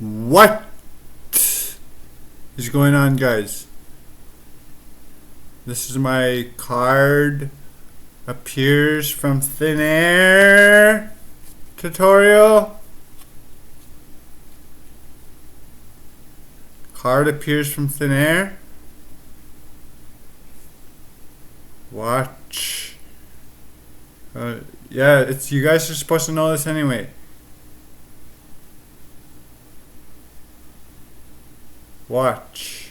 What is going on, guys? This is my card appears from thin air tutorial. Card appears from thin air. Watch. Yeah, it's you guys are supposed to know this anyway. Watch.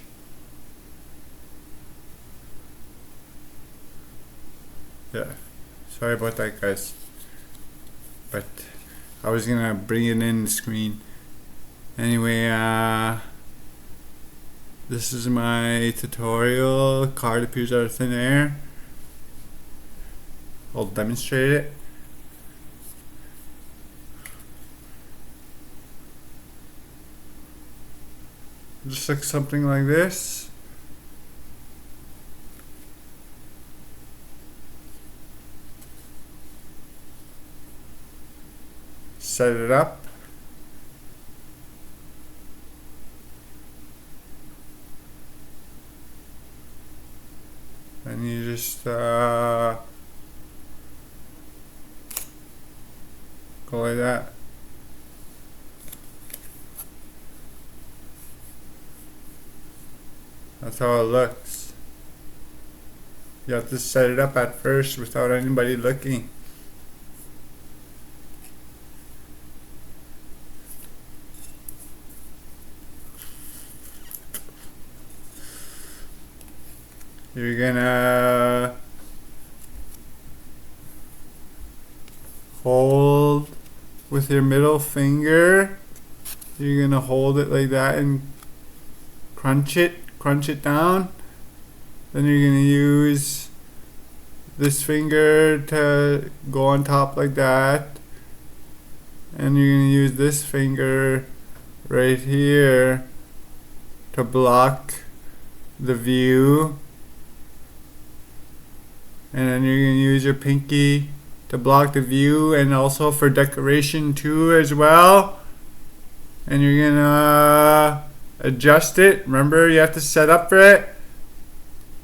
Yeah, sorry about that, guys. But I was gonna bring it in the screen. Anyway, this is my tutorial. Card appears out of thin air. I'll demonstrate it. Just like something like this. Set it up. And you just go like that. That's how it looks. You have to set it up at first without anybody looking. You're gonna hold with your middle finger. You're gonna hold it like that and crunch it down. Then you're gonna use this finger to go on top like that, and you're gonna use this finger right here to block the view, and then you're gonna use your pinky to block the view and also for decoration too as well. And you're gonna adjust it. Remember, you have to set up for it.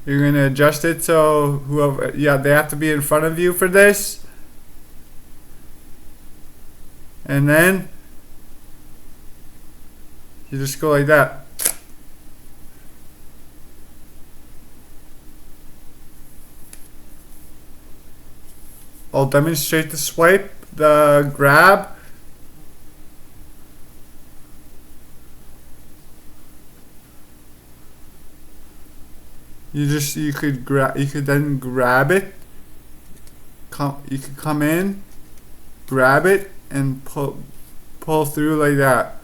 You're gonna adjust it so whoever, they have to be in front of you for this. And then you just go like that. I'll demonstrate the swipe, the grab. You could then grab it. You could come in, grab it, and pull through like that.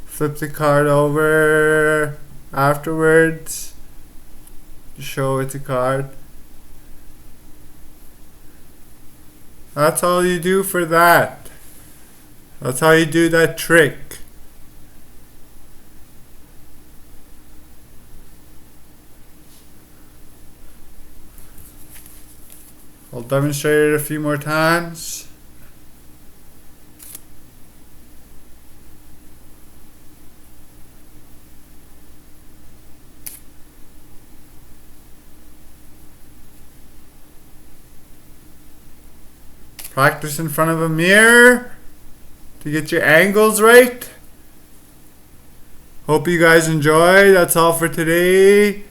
Flip the card over afterwards to show it's a card. That's all you do for that. That's how you do that trick. I'll demonstrate it a few more times. Practice in front of a mirror to get your angles right. Hope you guys enjoy. That's all for today.